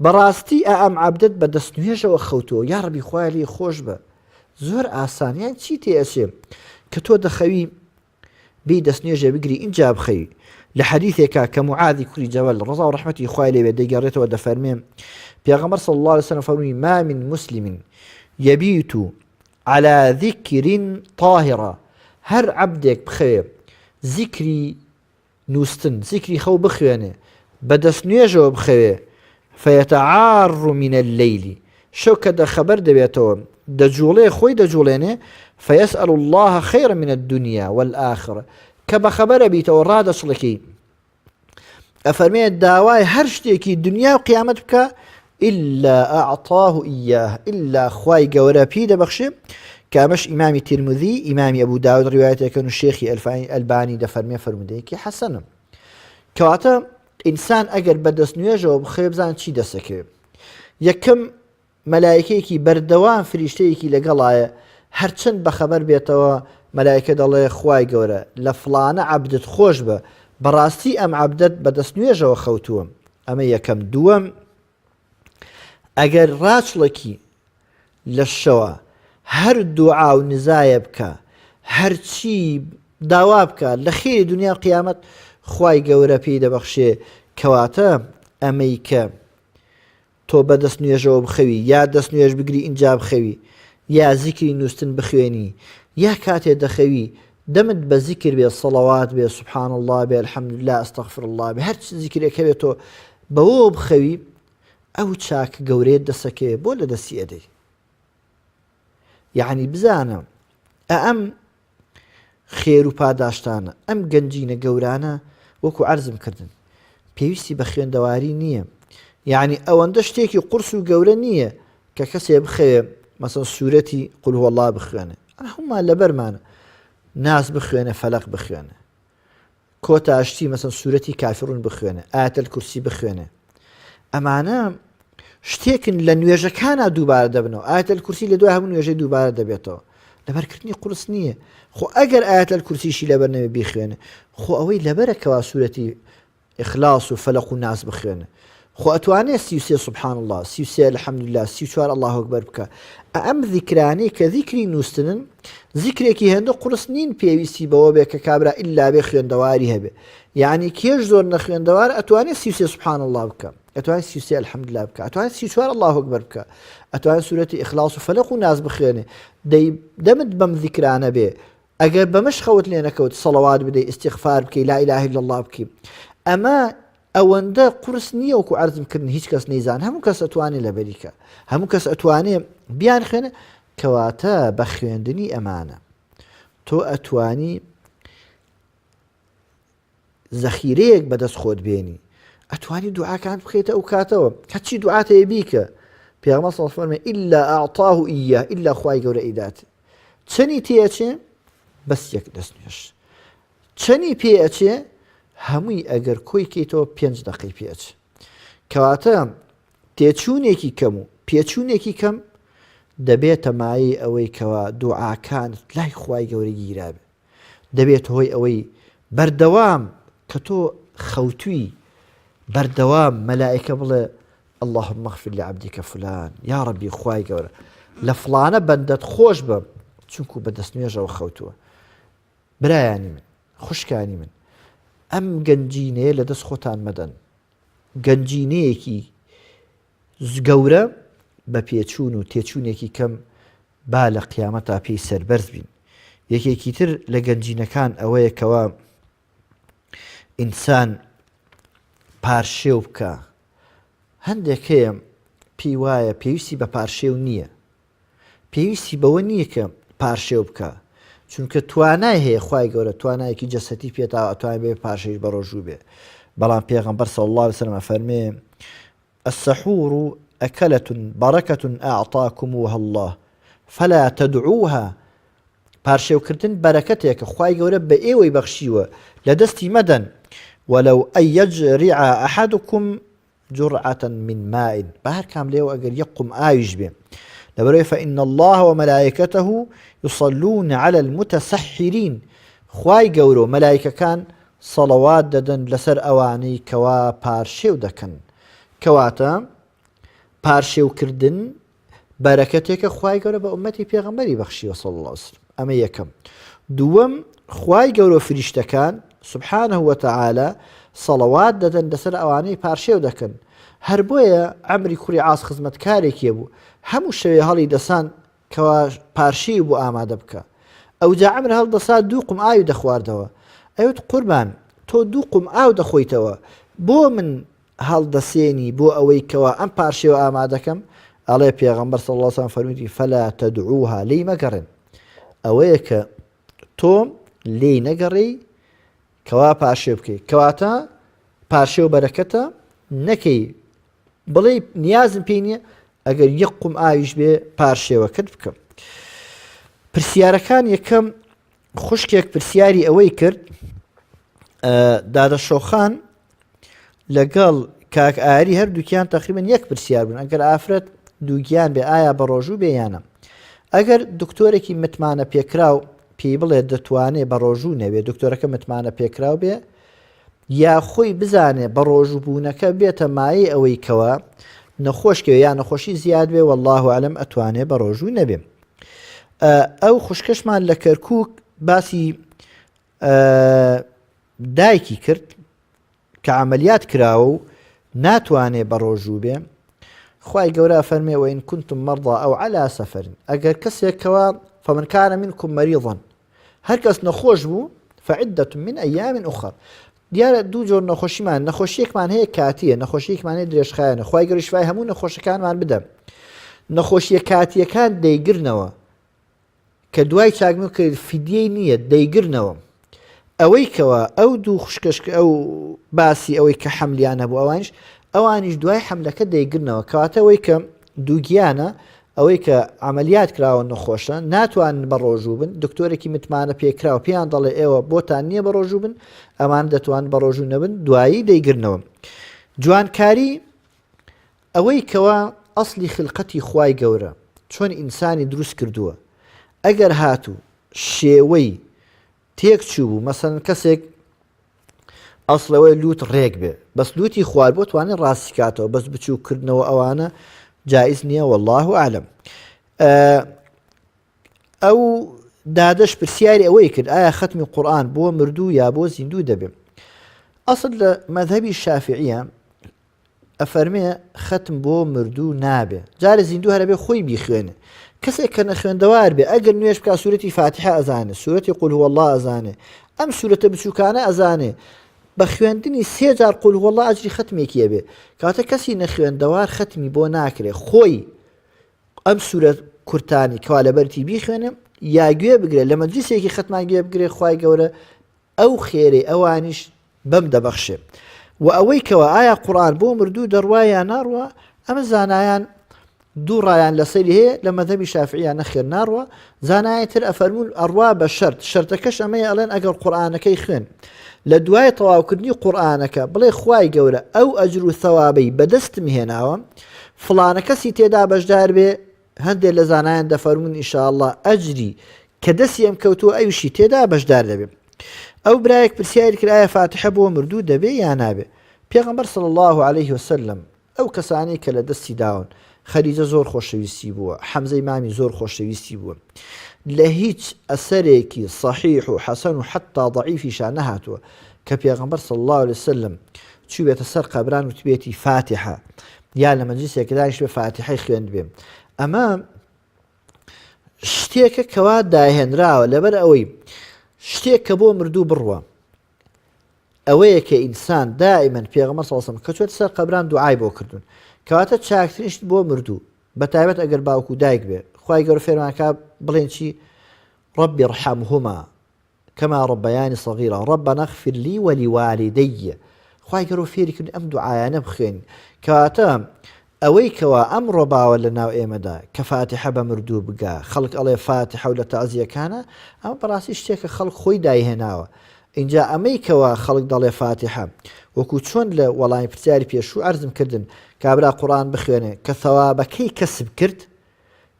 بەڕاستی ئەم عەبدت بەدەست نوێژەوە خەوتووە یا ڕەبی خوای لێی خۆش بە. زۆر ئاسان یان چی تێئەچێ کە تۆ دەخەوی بی دەست نوێژە بگری اینجا بخەوی. لە حەدیثێکا کە معاذی کوڕی جەبەل ڕەضا و ڕەحمەتی خوای لێ بێ دەیگەڕێتەوە دەفەرمێ پێغەمبەر صلی الله عليه وسلم فەرمووی ما من مسلم يبيت على ذكر طاهرة هەر عەبدێک بخەوێ زیکری نووستن زیکری خەو بخوێنێ بەدەست نوێژەوە بخەوێ فيتعار من الليل شەو کە دەخەبەر دەبێتەوە دەجوڵێ خۆی دەجوڵێنێ فيسأل الله خيرا من الدنيا والآخرة کە بەخەبەرە بیتەوە ڕادەچڵەکەی ئەفەرمێ داوای هەر شتێکی دنیا و قیامەت بکە إلا أعطاه إياه إلا خوای گەورە پێی دەبەخشێ کامەش ئیمامی تیرمذی ئیمامی ئەبوو داود ڕیوایەتەکەن و شێخی ئەلبانی دەفەرمێ فەرمودەیەکی حەسەنە. کەواتە ئینسان ئەگەر بەدەست نوێژەوە بخەوێ بزان چی دەسەکەوێ. یەکەم مەلایکەیەکی بەردەوام فریشتەیەکی لەگەڵایە هەرچەند بەخەبەر بێتەوە مەلایکە دەڵێ خوای گەورە لە فڵانە عەبدت خۆش بە بەڕاستی ئەم عەبدت بەدەست نوێژەوە خەوتووە. ئەمە یەکەم. دووەم ئەگەر ڕاچڵێکی لە شەوە هەر دوعا و نزایە بکە هەرچی داوا بکە لە خێری دنیا قیامەت خوای گەورە پێی دەبەخشێ کەواتە ئەمەی کە تۆ بە دەست نوێژەوە بخەوی یا دەست نوێژ بگری ئینجا بخەوی یا زیکری نووسن بخوێنی یا کاتێ دەخەوی دەمت بە زیکر بێ سەڵەوات بێ سوبحان الله بێ الحەمدولله ئەستەغفر الله بێ هەرچ زیکرێکە بێت تۆ بەوە بخەوی ئەو چاکە گەورەیەت دەسەکەوێ بۆ لە دەستی ئەدەی یعنی بزانە ئەم خێر و پاداشتانە ئەم گەنجینە گەورانە وەکو عەرزم کردن پێویستی بە خوێندەواری نییە یعنی ئەوەندە شتێکی قورس و گەورە نییە کە کەسێ بخەوێ مەسەڵەن سوورەتی قول هو الله بخوێنێ هەمومان لەبەرمانە ناس بخوێنێ فەلەق بخوێنێ کۆتە ئاشتی مەسەڵەن سوورەتی کافرون بخوێنێ ئایەتەل کورسی بخوێنێ ئەمانە شتێکن لە نوێژەکانە دووبارە دەبنەوە ئایەتەل کورسی لە دوای هەموو نوێژەی دووبارە دەبێتەوە لەبەرکردنی قورس نییە خۆ ئەگەر ئایەتەل کورسیشی لەبەر نەوێ بیخوێنێ خۆ ئەوەی لەبەرەکەوا سوورەتی ئیخلاص و فەلەق و ناس بخوێنێ خۆ ئەتوانێت 33 سبحان الله 33 الحەمدولله 34 الله ئەکبەر بکە ئەم ذیکرانەی کە ذیکری نووسنن ذیکرێکی هێندە قورس نین پێویستی بەوە بێ کە کابرا ئیلا بێ خوێندەواری هەبێ یعنی کێش زۆر نەخوێندەوار ئەتوانێت 33 سبحان الله بکە ئەتوانێت 33 الحەمدولله بکە ئەتوانێت 34 الله ئەکبەر بکە ئەتوانێت سوورەتی ئیخلاص و فەلەق و ناس بخوێنێ دەمت بەم ذیکرانە بێ ئەگەر بەمەش خەوت لێ نەکەوت سەڵەوات بدەی ئیستیغفار بکەی لا ئیلاهە ئیلا الله بکەی ئەمە ئەوەندە قورس نییە وەکو عەرزم کردن هیچ کەس نەیزان هەموو کەس ئەتوانێت لەبەریکە هەموو کەس ئەتوانێت بیان خوێنێ کەواتە بە خوێندنی ئەمانە تۆ ئەتوانی زەخیرەیەک بەدەست خۆت بێنی ئەتوانی دوعاکان بخێتە ئەو کاتەوە هەچی دوعاتەیە بیکە پێغەمبەر صلی الله علیه و سلم ئیلا ئەعطاه ئیاه ئیلا خوای گەورە ئیدات چەنی تێچێ بەس یەک دەست نوێژ چەنی پێ ئەچێ هەمووی ئەگەر کۆی کەیتەوە 5 دقەی پێچ کەواتە تێچوونێکی کەم و پێچوونێکی کەم دەبێتە مایەی ئەوەی کەوا دوعاکانت لای خوای گەورە گیرابێ دەبێت هۆی ئەوەی بەردەوام کە تۆ خەوتووی بەردەوام مەلائکە بڵێ اللهم اغفر لعبدك فلان یا ربی خوای گەورە لە فڵانە بەندەت خۆش بە چونکو بە دەست نوێژەوە خەوتووە برایانی من خوشکانی من ئەم گەنجینەیە لە دەست خۆتان مەدەن گەنجینەیەکی گەورە بە پێچوون و تێچوونێکی کەم با لە قیامەتا پێی سەربەرز بین یەکێکی تر لە گەنجینەکان ئەوەیە کەوا ئینسان پارشێو بکە هەندێک هەیە پێی وایە پێویستی بە پارشێو نییە پێویستی بەوە نییە کە پارشێو بکە چونکە توانای هەیە خوای گەورە توانایەکی جەسەتی پێتاوە ئەتوانێت بێ پارشەیش بە ڕۆژوو بێ بەڵام پێغەمبەر صلی الله عليه وسلم فەرمێ السحور أكلة بركة أعطاكموها الله فلا تدعوها پارشێوکردن بەرەکەتێکە خوای گەورە بە ئێوەی بەخشیوە لە دەستی مەدەن ولو أن يجرع أحدكم جرعة من ماء بهر كام ليو أجر يقم آيش به لبروي فإن الله وملائكته يصلون على المتسحرين خواي قورو ملائكة كان صلوات ددن لسر أواني كوا بارشيو دكن كواتا بارشيو كردن بركتك خواي قورو بأمتي بيغمبري بخشي صلى الله عليه وسلم أما يكم دوم خواي قورو فريشتكان سبحانه وتعالى صلوات دەدەن لەسەر ئەوانەی پارشێو دەکەن هەر بۆیە عەمری کوڕی عاس خزمەتکارێکیە بوو هەموو شەوێ هەڵی دەسان کەوا پارشەی بۆ ئامادە بکە ئەوجا عەمر هەڵدەسا 2 قم ئاوی دەخواردەوە ئەوت قوربان تۆ 2 قم ئاو دەخۆیتەوە بۆ من هەڵدەسێنی بۆ ئەوەی کەوا ئەم پارشێوە ئامادەکەم ئەڵێ پێغەمبەر صلی الله عليه وسلم فەرمووی فەلا تەدعوها لێی مەگەڕێن ئەوەیە کە تۆ لێی نەگەڕێی کەوا پارشێو بکەیت کەواتە پارشێو بەرەکەتە نەکەی بڵێ نیازم پێی نییە ئەگەر 1 قم ئاویش بێ پارشێوەکەت بکەم پرسیارەکان یەکەم خوشکێک پرسیاری ئەوەی کرد دادەشۆخان لەگەڵ کاک ئاری هەردووکیان تەقریبەن 1 پرسیار بوون ئەگەر ئافرەت دووگیان بێ ئایا بە ڕۆژوو بێ یانە ئەگەر دکتۆرێکی متمانە پێکراو پێی بڵێ دەتوانێت بە ڕۆژوو نەوێت دکتۆرەکە متمانە پێکراو بێ یا خۆی بزانێ بە ڕۆژوو بوونەکە بێتە مایە ئەوەی کەوە نەخۆشکەوە یا نەخۆشی زیاد بێ والله ئەعلەم ئەتوانێت بە ڕۆژوو نەبێ ئەو خوشکەشمان لە کەرکووک باسی دایکی کرد کە عملیات کراوە و ناتوانێ بە ڕۆژوو بێ خوای گەورە فەرمێ وئین کنتم مەرضى ئەو عەلا سەفەرن ئەگەر کەسێکەوە فمن کان منکم مەریضا هەر کەس نەخۆش بوو فعدة من ئەیام ئوخر دیارە دوو جۆر نەخۆشیەکمان هەیە کاتیە نەخۆشیەکمان هەیە درێژخایەنە خوای گەورە شیفای هەموو نەخۆشەکانمان بدە نەخۆشیە کاتیەکان دەیگرنەوە کە دوای چاکمە کرد فیدیەی نییە دەیگرنەوە ئەوەی کەوە ئەو دوو خوشکەشکە ئەو باسی ئەوەی کە حەملیان هەبوو ئەوانیش دوای حەملەکە دەیگرنەوە کەواتە ئەوەی کە دووگیانە ئەوەی کە عملیات کراوە نەخۆشە ناتوانن بە ڕۆژوو بن دکتۆرێکی متمانە پێکراوە پێیان دەڵێ ئێوە بۆتان نییە بە ڕۆژوو بن ئەمان دەتوان بە ڕۆژوو نەبن دوایی دەیگرنەوە جوانکاری ئەوەی کەوە ئەسلی خلقەتی خوای گەورە چۆن ئینسانی دروست کردووە ئەگەر هاتوو شێوەی تێک چوو بوو مەسەن کەسێک ئەسڵەوەی لوت ڕێک بێ بەس لوتی خوار بۆ توانێت ڕاستی کاتەوە بەس بچووکردنەوە ئەوانە جائز نییە والله ئاعلم ئەو دادەش پرسیاری ئەوەی کرد ئایا ختمی قورئان بۆ مردوو یا بۆ زیندوو دەبێ ئەسڵ لە مەذهبی شافعیە ئەفەرمێ ختم بۆ مردوو نابێ جارە زیندوو هەرە بێ خۆی بیخوێنێ کەسێک کە نەخوێندەوار بێ ئەگەر نوێش بکات سوورەتی فاتحە ئەزانێ سوورەتی قول هو الله ئەزانێ ئەم سوورەتە بچووکانە ئەزانێ بە خوێندنی 3 جار قول هو الله ئەجری ختمێکیە بێ کاتە کەسی نەخوێندەوار ختمی بۆ ناکرێ خۆی ئەم سوورەت کورتانی کەوا لەبەرتی بیخوێنێ یا گوێ بگرێت لە مەجلیسێکی ختمان گوێ بگرێ خوای گەورە ئەو خێرەی ئەوانیش بەم دەبەخشێ و ئەوەی کەوە ئایا قورئان بۆ مردوو دەڕوا یا ناڕوا ئەمە زانایان دوو ڕایان لەسەری هەیە لە مەذهبی شافعیە نەخێر ناڕوا زانایان تر ئەفەرمون ئەڕوا بە شەرتەکەش ئەمەیە ئەڵێن ئەگەر قورئانەکەی خوێن لە دوای تەواوکردنی قورئانەکە بڵێ خوای گەورە ئەو ئەجر و ثەوابەی بەدەستم هێناوە فڵانە کەسی تێدا بەشدار بێ هەندێک لە زانایان دەفەرمون ئینشاءالله ئەجری کە دەستی ئەم کەوتووە ئەویشی تێدا بەشدار دەبێ ئەو برایەک پرسیاری کرد ئایا فاتحە بۆ مردوو دەبێ یا نابێ پێغەمبەر صلی الله عليه وسلم ئەو کەسانی کە لە دەستی داون خەریجە زۆر خۆشەویستی بووە حەمزەی مامی زۆر خۆشەویستی بووە لە هیچ ئەسەرێکی صحیح و حەسەن و حتا ضعیفیشان نەهاتووە کە پێغەمبەر صلی الله عليه وسلم چووبێتە سەر قەبران و توبێتی فاتحە یا لە مەجلیسێکە دانیشت بێ فاتحەی خوێند بێ ئەمە شتێکە کەوا داهێنراوە لەبەر ئەوەی شتێک کە بۆ مردوو بڕوە ئەوەیە کە ئینسان دائیمەن پێغەمبەر صلی الله علیه وسلم کە چۆتە سەر قەبران دوعای بۆ کردوون کەواتە چاکترین شت بۆ مردوو بەتایبەت ئەگەر باوکو دایک بێ خوای گەورە فێرمانکە بڵێن چی ربي ارحمهما كما ربياني صغيرا ربنا اغفر لي ولوالدي خوای گەورە فێری کردن ئەم دوعایانە بخوێن کەواتە ئەوەی کەوا ئەمڕۆ باوە لە ناو ئێمەدا کە فاتحە بە مردوو بگا خەڵک ئەڵێ فاتحە و لە تەعزیەکانە ئەمە بەڕاستی شتێکە خەڵک خۆی دایهێناوە اینجا ئەمەی کەوا خەڵک دەڵێ فاتحە وەکو چۆن لە وەڵامی پرسیاری پێشوو عەرزم کردن کابرا قورئان بخوێنێ کە ثەوابەکەی کەسب کرد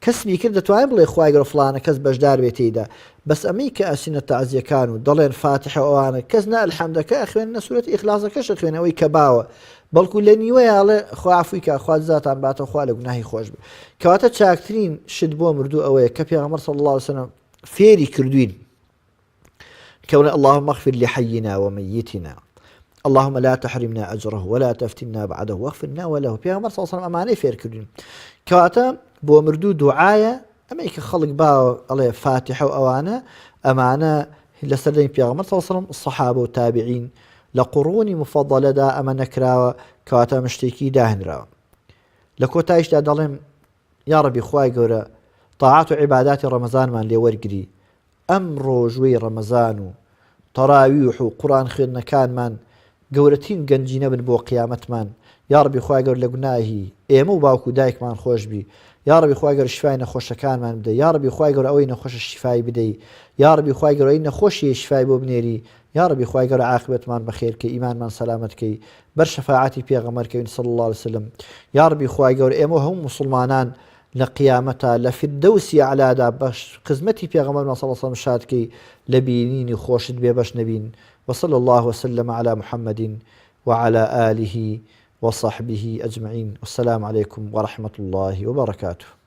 کەسبی کرد دەتوانێت بڵێ خوای گەورە فڵانە کەس بەشدار بێت تێیدا بەس ئەمەی کە ئەچینە تەعزیەکان و دەڵێن فاتحە ئەوانە کەس نا ئەلحەمدەکە ئەخوێنە سوورەتی ئیخلاسەکەش ئەخوێنە ئەوەی کە باوە بەڵکو لە نیوەیە ئەڵێ خوا عەفوی کە خوا جزاتان باتەوە خوا لە گوناهی خۆش بێ کەواتە چاکترین شت بۆ مردوو ئەوەیە کە پێغەمبەر صلی الله عليه وسلم فێری کردوین كون اللهم اغفر لحينا وميتنا اللهم لا تحرمنا أجره ولا تفتنا بعده واغفرنا وله پیغمبر صلى الله عليه وسلم أماني فير كردين كواتا بو مردو دعايا أما إيك خلق باو عليه فاتحة وأوانا أمانا لسردين پیغمبر صلى الله عليه وسلم الصحابة والتابعين لقرون مفضلة دا أما نكراوا كواتا مشتكي داهن راوا لكوتايش دا دالهم يا ربي خواي قورا طاعات وعبادات رمضان من لي ورقري أمرو جوي رمضان تراويح وقرآن خيرنا كان من گەورەترین گەنجینە بن بۆ قیامەتمان یا ربی خوای گەورە لە گوناهی ئێمە و باوکو دایکمان خۆش بی یا ربی خوای گەورە شیفای نەخۆشەکانمان بدەی یا ربی خوای گەورە ئەوەی نەخۆشە شیفای بدەی یا ربی خوای گەورە ئەوەی نەخۆشی شیفای بۆ بنێری یا ربی خوای گەورە عاقبەتمان بەخێر کەی ئیمانمان سەلامەت کەی بەر شەفاعەتی پێغەمبەر کەوین صلی الله عليه وسلم یا ربی خوای گەورە ئێمە هەموو مسلمانان لە قیامەتە لە فردەوسی عەلادا بەش قزمەتی پێغەمبەرمان صلی الله عليه وسلم شاد کەی لە بینینی خۆشت بێ بەش نەبین وصلى الله وسلم على محمد وعلى آله وصحبه أجمعين والسلام عليكم ورحمة الله وبركاته.